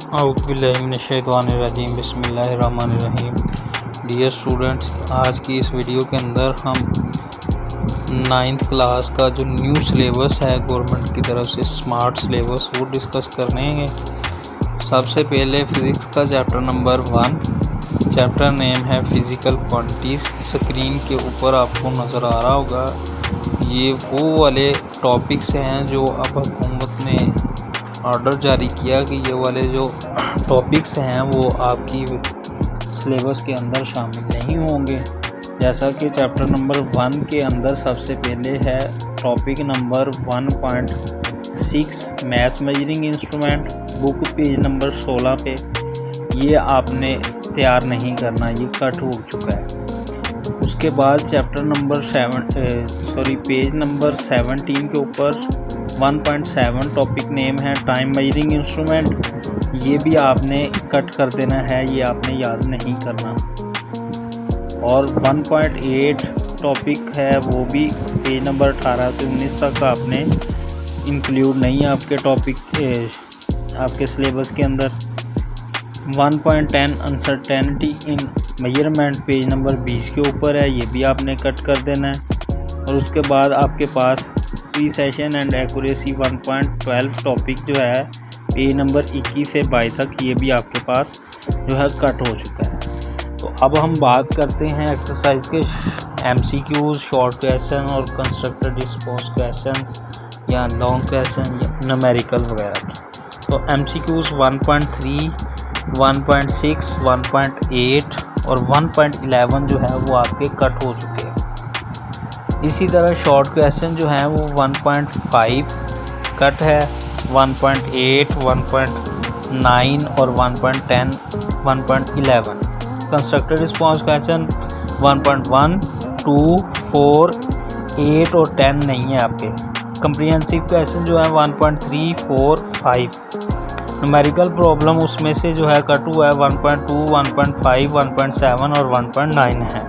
औज़ुबिल्लाहिमिनश्शैतानिर्रजीम बिस्मिल्लाहिर्रहमानिर्रहीम। Dear students, आज की इस वीडियो के अंदर हम 9th क्लास का जो न्यू सिलेबस है गवर्नमेंट की तरफ से स्मार्ट सिलेबस वो डिस्कस करेंगे। सबसे पहले फ़िज़िक्स का चैप्टर नंबर 1, चैप्टर नेम है फ़िज़िकल क्वांटिटीज़। स्क्रीन के ऊपर आपको नज़र आ रहा होगा, ये वो वाले टॉपिक्स हैं जो अब हुकूमत ने ऑर्डर जारी किया कि ये वाले जो टॉपिक्स हैं वो आपकी सिलेबस के अंदर शामिल नहीं होंगे। जैसा कि चैप्टर नंबर 1 के अंदर सबसे पहले है topic number 1.6 maths measuring instrument, book page number 16 पे। ये आपने तैयार नहीं करना, ये कट हो चुका है। उसके बाद चैप्टर नंबर पेज नंबर 17 के ऊपर 1.7 टॉपिक नेम है टाइम मेजरिंग इंस्ट्रूमेंट। ये भी आपने कट कर देना है, ये आपने याद नहीं करना। और 1.8 टॉपिक है, वो भी पेज नंबर 18 से 19 तक आपने इंक्लूड नहीं है आपके टॉपिक आपके सिलेबस के अंदर। 1.10 अनसर्टेनिटी इन मेजरमेंट पेज नंबर 20 के ऊपर है, ये भी आपने कट कर देना है। और उसके बाद आपके पास प्रीसेशन एंड एक्यूरेसी 1.12 टॉपिक जो है पेज नंबर 21 से 22 तक, ये भी आपके पास जो है कट हो चुका है। तो अब हम बात करते हैं एक्सरसाइज के MCQs, शॉर्ट क्वेश्चन और कंस्ट्रक्टेड रिस्पांस क्वेश्चंस या लॉन्ग क्वेश्चन या न्यूमेरिकल वगैरह की। तो MCQs 1.3, 1.6, 1.8 और 1.11 जो है वो आपके कट हो चुके हैं। इसी तरह शॉर्ट क्वेश्चन जो हैं वो 1.5 कट है, 1.8, 1.9 और 1.10, 1.11। कंस्ट्रक्टेड रिस्पांस क्वेश्चन 1.1, 2, 4, 8 और 10 नहीं है आपके। कम्प्रीहेंसिव क्वेश्चन जो है 1.3, 4, 5। न्यूमेरिकल प्रॉब्लम उसमें से जो है कट हुआ है 1.2, 1.5, 1.7 और 1.9 है।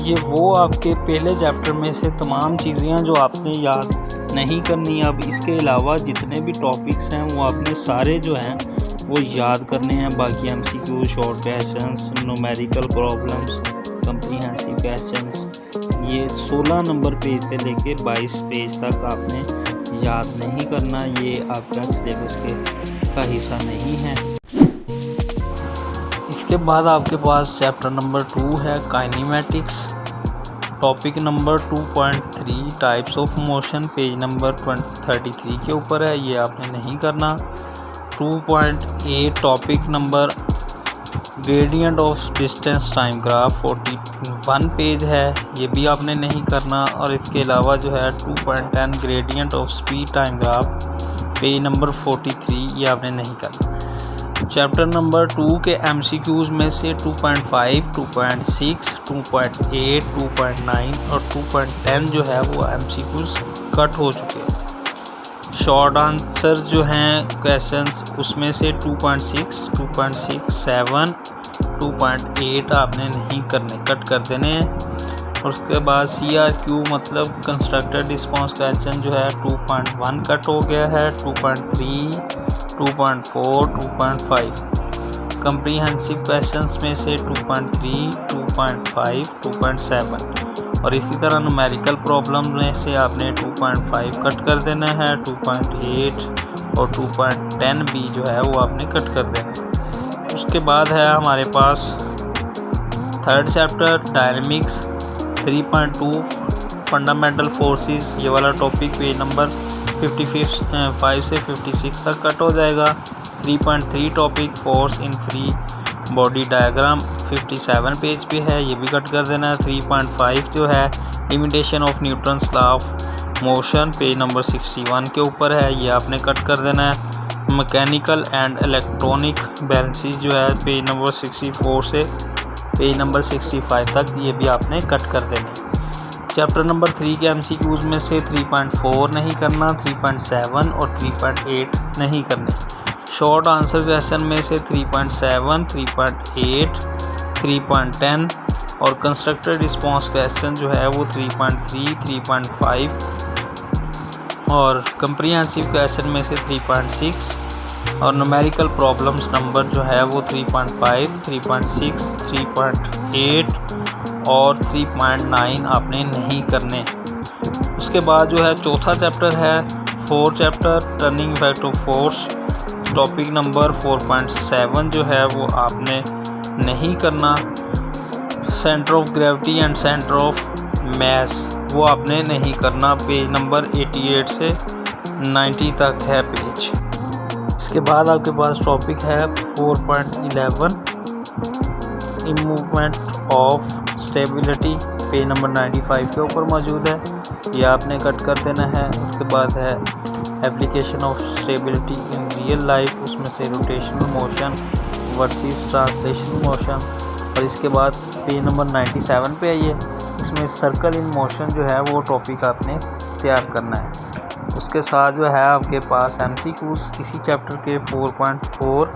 ये वो आपके पहले चैप्टर में से तमाम चीज़ें हैं जो आपने याद नहीं करनी। अब इसके अलावा जितने भी टॉपिक्स हैं वो आपने सारे जो हैं वो याद करने हैं। बाकी MCQ, short questions, numerical problems, comprehensive questions, ये 16 नंबर पेज से लेके 22 पेज तक आपने याद नहीं करना। ये आपका सिलेबस का हिस्सा नहीं है। इसके बाद आपके पास चैप्टर नंबर 2 है kinematics, topic number 2.3 types of motion, page number 33 के ऊपर है, ये आपने नहीं करना। 2.8 topic number gradient of distance time graph 41 page है, ये भी आपने नहीं करना। और इसके अलावा जो है 2.10 gradient of speed time graph page number 43, ये आपने नहीं करना। चैप्टर नंबर 2 के MCQs में से 2.5, 2.6, 2.8, 2.9 और 2.10 जो है वो MCQs कट हो चुके हैं। शॉर्ट आंसर जो हैं क्वेश्चंस उसमें से 2.6, 2.6, 7, 2.8 आपने नहीं करने, कट कर देने हैं। और उसके बाद CRQ मतलब कंस्ट्रक्टेड रिस्पांस क्वेश्चन जो है 2.1 कट हो गया है, 2.3, 2.4, 2.5। कम्प्रीहेंसिव क्वेश्चंस में से 2.3, 2.5, 2.7 और इसी तरह न्यूमेरिकल प्रॉब्लम में से आपने 2.5 कट कर देना है, 2.8 और 2.10 भी जो है वो आपने कट कर देना है। उसके बाद है हमारे पास third chapter dynamics 3.2 fundamental forces, ये वाला टॉपिक पेज नंबर 55 से 56 तक कट हो जाएगा। 3.3 topic force in free body diagram 57 page पे है, ये भी कट कर देना है। 3.5 जो है limitation of Newton's law of motion page number 61 के ऊपर है, ये आपने कट कर देना है। मैकेनिकल एंड इलेक्ट्रॉनिक बैलेंसेस जो है पेज नंबर 64 से पेज नंबर 65 तक, ये भी आपने कट कर देना है। चैप्टर नंबर 3 के MCQs में से 3.4 नहीं करना, 3.7 और 3.8 नहीं करने। शॉर्ट आंसर क्वेश्चन में से 3.7, 3.8, 3.10 और कंस्ट्रक्टेड रिस्पांस क्वेश्चन जो है वो 3.3, 3.5 और कम्प्रीहेंसिव क्वेश्चन में से 3.6, और न्यूमेरिकल प्रॉब्लम्स नंबर जो है वो 3.5, 3.6, 3.8 और 3.9 आपने नहीं करने। उसके बाद जो है चौथा चैप्टर है 4 chapter turning effect of force, topic number 4.7 जो है वो आपने नहीं करना। Centre of gravity and centre of mass वो आपने नहीं करना। पेज नंबर 88 से 90 तक है पेज। इसके बाद आपके पास टॉपिक है 4.11 movement of stability, page number 95 के ऊपर मौजूद है, ये आपने कट कर देना है। उसके बाद है application of stability in real life, उसमें से rotational motion versus translational motion. और इसके बाद पेज नंबर 97 पे आइए, इसमें सर्कल इन मोशन जो है वो टॉपिक आपने तैयार करना है। उसके साथ जो है आपके पास MCQs इसी चैप्टर के 4.4,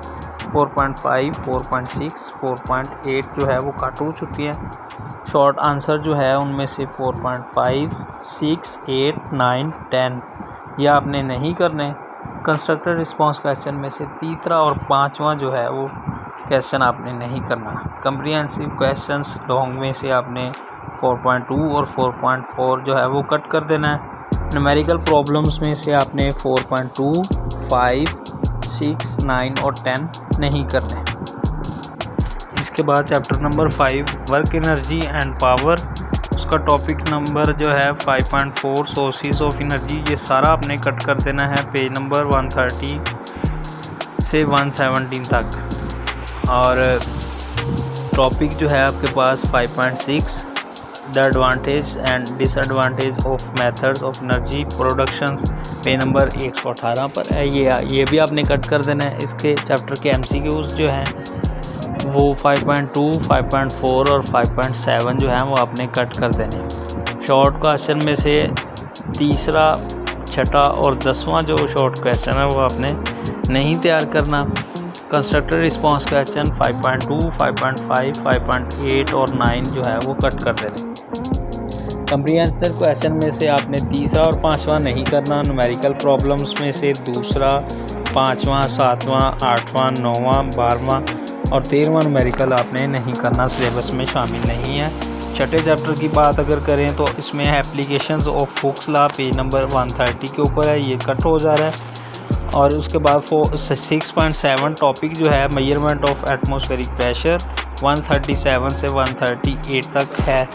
4.5, 4.6, 4.8 जो है वो कट हो चुकी है। शॉर्ट आंसर जो है उनमें से 4.5, 6, 8, 9, 10 ये आपने नहीं करने। कंस्ट्रक्टेड रिस्पांस क्वेश्चन में से तीसरा और पांचवा जो है वो क्वेश्चन आपने नहीं करना। कम्प्रीहेंसिव क्वेश्चंस लॉन्ग में से आपने 4.2 और 4.4 जो है वो कट कर देना है। न्यूमेरिकल प्रॉब्लम्स में से आपने 4.2, 5, 6, 9 और 10 नहीं करने। इसके बाद chapter number 5 work energy and power, उसका टॉपिक नंबर जो है 5.4 सोर्सेस ऑफ एनर्जी, ये सारा आपने कट कर देना है पेज नंबर 130 से 117 तक। और टॉपिक जो है आपके पास 5.6 the advantage and disadvantage of methods of energy productions, page number 118 पर है, ये भी आपने कट कर देना है। इसके चैप्टर के MCQs जो हैं वो 5.2, 5.4 और 5.7 जो हैं वो आपने कट कर देने। शॉर्ट क्वेश्चन में से तीसरा, छठा और 10वां जो शॉर्ट क्वेश्चन है वो आपने नहीं तैयार करना। कंस्ट्रक्टेड रिस्पांस क्वेश्चन 5.2, 5.5, 5.8 और 9 जो है वो कट कर देने। कम्प्रीहेंसिव क्वेश्चन में से आपने तीसरा और पांचवा नहीं करना। न्यूमेरिकल प्रॉब्लम्स में से दूसरा, पांचवा, सातवां, आठवां, नौवां, 12वां और 13वां न्यूमेरिकल आपने नहीं करना, सिलेबस में शामिल नहीं है। छठे चैप्टर की बात अगर करें तो इसमें है applications of Hooke's law, page number 130 के ऊपर है, ये कट हो जा रहा है। और उसके बाद 6.7 टॉपिक जो है मेजरमेंट ऑफ एटमॉस्फेरिक प्रेशर 137 से 138 तक है।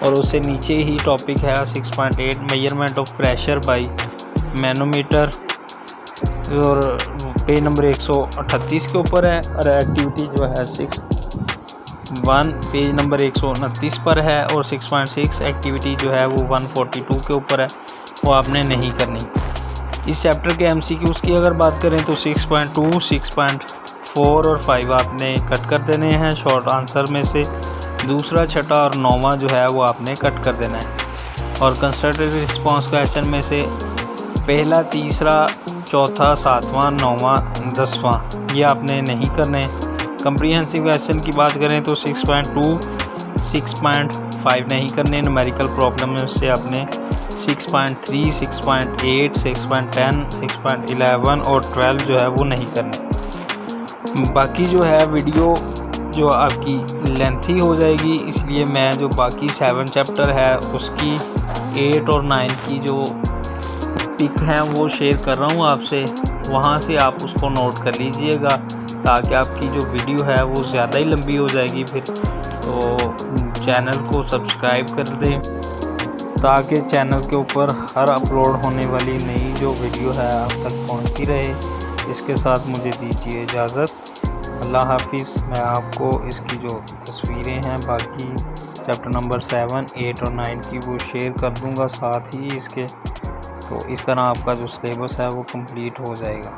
और उससे नीचे ही टॉपिक है 6.8 measurement of pressure by manometer, और पेज नंबर 138 के ऊपर है। और एक्टिविटी जो है 6.1 पेज नंबर 129 पर है। और 6.6 एक्टिविटी जो है वो 142 के ऊपर है, वो आपने नहीं करनी। इस चैप्टर के MCQs की अगर बात करें तो 6.2, 6.4 और 5 आपने कट कर देने हैं शॉर्ट आंसर में से। दूसरा, छठा और नौवां जो है वो आपने कट कर देना है। और कंस्ट्रक्टेड रिस्पांस क्वेश्चन में से पहला, तीसरा, चौथा, सातवां, नौवां, 10वां ये आपने नहीं करने। कम्प्रीहेंसिव क्वेश्चन की बात करें तो 6.2, 6.5 नहीं करने। न्यूमेरिकल प्रॉब्लम में से आपने 6.3, 6.8, 6.10, 6.11 और 12 जो है वो नहीं करने। बाकी जो है वीडियो जो आपकी लेंथी हो जाएगी, इसलिए मैं जो बाकी 7 चैप्टर है उसकी 8 और 9 की जो पिक हैं वो शेयर कर रहा हूँ आपसे, वहाँ से आप उसको नोट कर लीजिएगा ताकि आपकी जो वीडियो है वो ज़्यादा ही लंबी हो जाएगी। फिर तो चैनल को सब्सक्राइब कर दें ताकि चैनल के ऊपर हर अपलोड होने वाली नई जो वीडियो है आप तक पहुँचती रहे। इसके साथ मुझे दीजिए इजाज़त, अल्लाह हाफिज़। मैं आपको इसकी जो तस्वीरें हैं बाकी चैप्टर नंबर 7, 8 और 9 की वो शेयर कर दूंगा साथ ही इसके, तो इस तरह आपका जो सिलेबस है वो कंप्लीट हो जाएगा।